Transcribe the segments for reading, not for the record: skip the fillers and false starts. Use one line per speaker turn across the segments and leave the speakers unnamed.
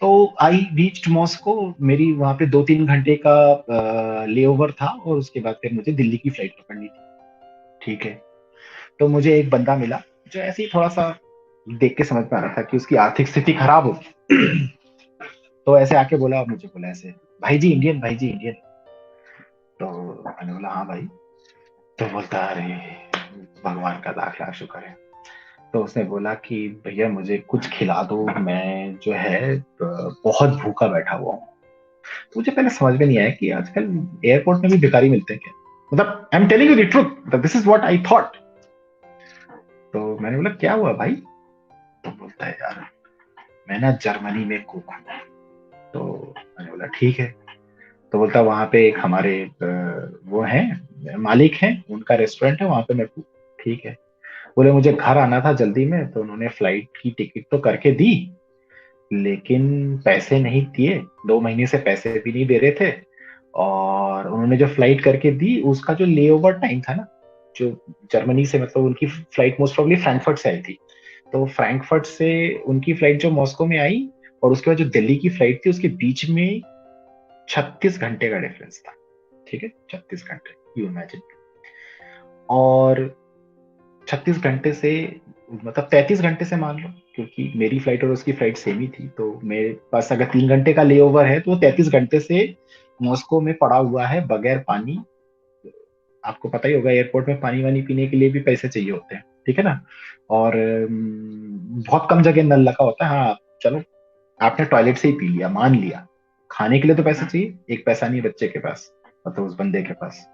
तो I reached Moscow. मेरी वहां पे 2-3 घंटे का लेओवर था और उसके बाद फिर मुझे दिल्ली की फ्लाइट पकड़नी थी। ठीक है। तो मुझे एक बंदा मिला जो ऐसे ही थोड़ा सा देख के समझ में आ रहा था कि उसकी आर्थिक स्थिति खराब होगी। तो ऐसे आके बोला, मुझे बोला ऐसे, भाई जी इंडियन, भाई जी इंडियन। तो मैंने बोला हाँ भाई। तो बोलता अरे भगवान का लाख लाख शुक्र है। तो उसने बोला कि भैया मुझे कुछ खिला दो, मैं जो है बहुत भूखा बैठा हुआ हूँ। तो मुझे पहले समझ में नहीं आया कि आजकल एयरपोर्ट में भी भिखारी मिलते हैं क्या। मतलब I am telling you the truth, this is what I thought. तो मैंने बोला क्या हुआ भाई। तो बोलता है यार मैं ना जर्मनी में कुक हूँ। तो मैंने बोला ठीक है। तो बोलता वहां पे एक हमारे वो है मालिक हैं, उनका रेस्टोरेंट है, वहां पे मैं कुक। ठीक है। बोले मुझे घर आना था जल्दी में, तो उन्होंने फ्लाइट की टिकट तो करके दी, लेकिन पैसे नहीं दिए। 2 महीने से पैसे भी नहीं दे रहे थे। और उन्होंने जो फ्लाइट करके दी उसका जो लेओवर टाइम था ना, जो जर्मनी से, मतलब उनकी फ्लाइट मोस्ट प्रोबब्ली फ्रैंकफर्ट से आई थी। तो फ्रैंकफर्ट से उनकी फ्लाइट जो मॉस्को में आई, और उसके बाद जो दिल्ली की फ्लाइट थी, उसके बीच में 36 घंटे का डिफरेंस था। ठीक है, 36 घंटे, यू इमेजिन। और 36 घंटे से, मतलब 33 घंटे से मान लो, क्योंकि मेरी फ्लाइट और उसकी फ्लाइट सेम ही थी, तो मेरे पास अगर 3 घंटे का लेओवर है तो वो 33 घंटे से मॉस्को में पड़ा हुआ है बगैर पानी। आपको पता ही होगा एयरपोर्ट में पानी वानी पीने के लिए भी पैसे चाहिए होते हैं, ठीक है ना। और बहुत कम जगह नल लगा होता है। हाँ चलो, आपने टॉयलेट से ही पी लिया मान लिया, खाने के लिए तो पैसे चाहिए, एक पैसा नहीं बच्चे के पास, मतलब उस बंदे के पास।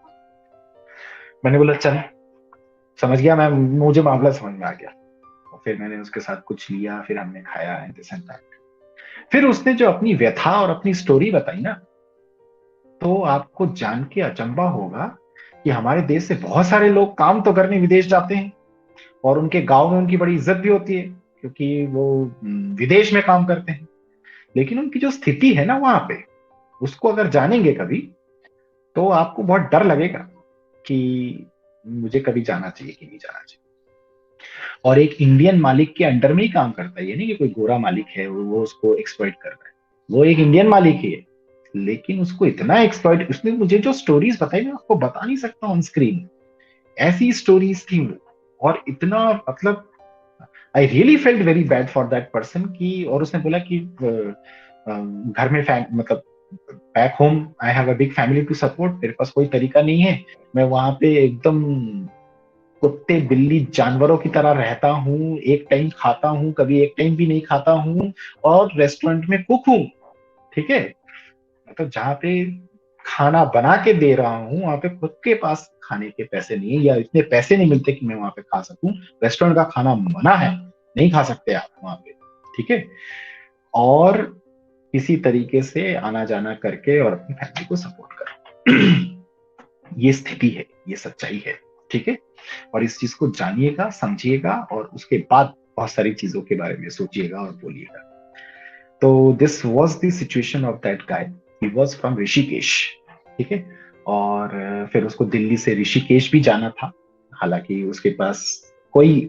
मैंने बोला चल, समझ गया मैं, मुझे मामला समझ में आ गया। और फिर मैंने उसके साथ कुछ लिया, फिर हमने खाया एंड दिस एंड दैट। फिर उसने जो अपनी व्यथा और अपनी स्टोरी बताई ना, तो आपको जान के अचंभा होगा कि हमारे देश से बहुत सारे लोग काम तो करने विदेश जाते हैं, और उनके गांव में उनकी बड़ी इज्जत भी होती है, क्योंकि वो विदेश में काम करते हैं। लेकिन उनकी जो स्थिति है ना वहां पे, उसको अगर जानेंगे कभी, तो आपको बहुत डर लगेगा कि मुझे कभी जाना चाहिए कि नहीं जाना चाहिए। और एक इंडियन मालिक के अंडर में ही काम करता है, ये नहीं कि कोई गोरा मालिक है वो उसको एक्सप्लॉइट कर रहा है। वो एक इंडियन मालिक ही है, लेकिन उसको इतना एक्सप्लॉइट, उसने मुझे जो स्टोरीज बताई मैं आपको बता नहीं सकता ऑन स्क्रीन। ऐसी स्टोरीज थी वो, और इतना, मतलब I really felt very bad for that person की। और उसने बोला कि घर में मतलब back home I have a big family to support, मेरे पास कोई तरीका नहीं है, मैं वहां पे एकदम कुत्ते बिल्ली जानवरों की तरह रहता हूँ, एक टाइम खाता हूँ, कभी एक टाइम भी नहीं खाता हूँ, और रेस्टोरेंट में कुक हूँ। ठीक है। मतलब जहाँ पे खाना बना के दे रहा हूँ, वहां पे खुद के पास खाने के पैसे नहीं है, या इतने पैसे नहीं मिलते कि मैं वहां पे खा सकूं। रेस्टोरेंट का खाना मना है, नहीं खा सकते आप वहां पे। ठीक है। और इसी तरीके से आना जाना करके और अपनी फैमिली को सपोर्ट करो। ये स्थिति है, ये सच्चाई है। ठीक है। और इस चीज को जानिएगा, समझिएगा, और उसके बाद बहुत सारी चीजों के बारे में सोचिएगा और बोलिएगा। तो this was the situation of that guy. He was from Rishikesh. ठीक है। और फिर उसको दिल्ली से ऋषिकेश भी जाना था। हालांकि उसके पास कोई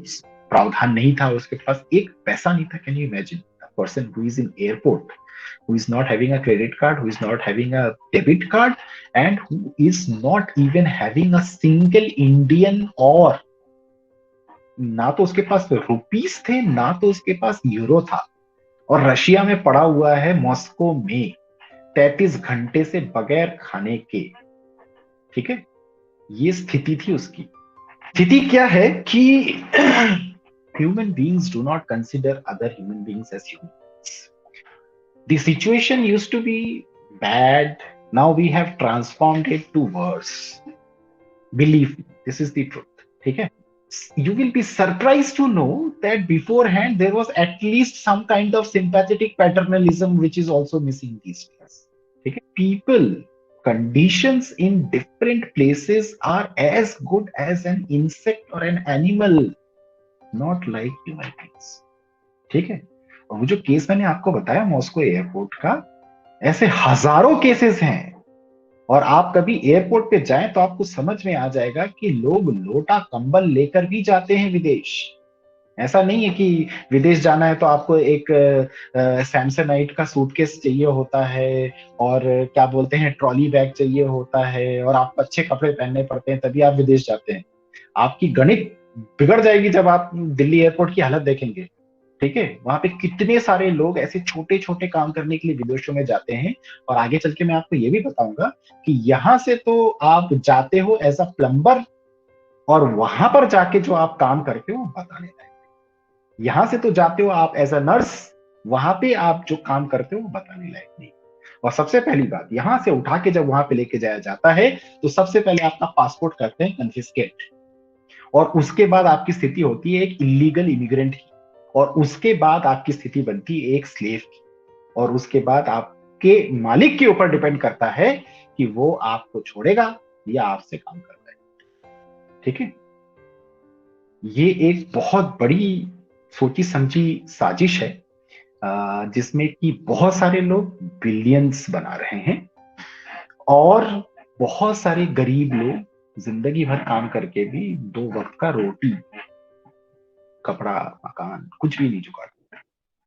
प्रावधान नहीं था, उसके पास एक पैसा नहीं था। Can you imagine a person who is in airport, who is not having a credit card, who is not having a debit card, and who is not even having a single Indian, और ना तो उसके पास rupees थे, ना तो उसके पास euro था, और रशिया में पड़ा हुआ है मॉस्को में 33 घंटे से बगैर खाने के। ठीक है। ये स्थिति थी उसकी। स्थिति क्या है कि human beings do not consider other human beings as human. The situation used to be bad. Now we have transformed it to worse. Believe me, this is the truth. ठीक है? You will be surprised to know that beforehand there was at least some kind of sympathetic paternalism which is also missing these days. ठीक है? People, conditions in different places are as good as an insect or an animal, not like human beings. ठीक है। और वो जो case मैंने आपको बताया मॉस्को एयरपोर्ट का, ऐसे हजारों केसेस हैं। और आप कभी एयरपोर्ट पे जाएं तो आपको समझ में आ जाएगा कि लोग लोटा कंबल लेकर भी जाते हैं विदेश। ऐसा नहीं है कि विदेश जाना है तो आपको एक सैमसनाइट का सूटकेस चाहिए होता है, और क्या बोलते हैं ट्रॉली बैग चाहिए होता है, और आपको अच्छे कपड़े पहनने पड़ते हैं तभी आप विदेश जाते हैं। आपकी गणित बिगड़ जाएगी जब आप दिल्ली एयरपोर्ट की हालत देखेंगे। ठीक है, वहां पे कितने सारे लोग ऐसे छोटे छोटे काम करने के लिए विदेशों में जाते हैं। और आगे चल के मैं आपको ये भी बताऊंगा कि यहाँ से तो आप जाते हो एज अ प्लम्बर, और वहां पर जाके जो आप काम करते हो वो बताने लायक। यहां से तो जाते हो आप एज अ नर्स, वहां पे आप जो काम करते हो वो बताने लायक नहीं। और सबसे पहली बात, यहां से उठा के जब वहां पे लेके जाया जाता है तो सबसे पहले आपका पासपोर्ट करते हैं कन्फिस्केट, और उसके बाद आपकी स्थिति होती है एक इलीगल इमिग्रेंट की, और उसके बाद आपकी स्थिति बनती है एक स्लेव की, और उसके बाद आपके मालिक के ऊपर डिपेंड करता है कि वो आपको छोड़ेगा या आपसे काम करता है। ठीक है, ये एक बहुत बड़ी सोची समझी साजिश है, जिसमें कि बहुत सारे लोग बिलियंस बना रहे हैं, और बहुत सारे गरीब लोग जिंदगी भर काम करके भी 2 वक्त का रोटी, कपड़ा, मकान कुछ भी नहीं जुगाड़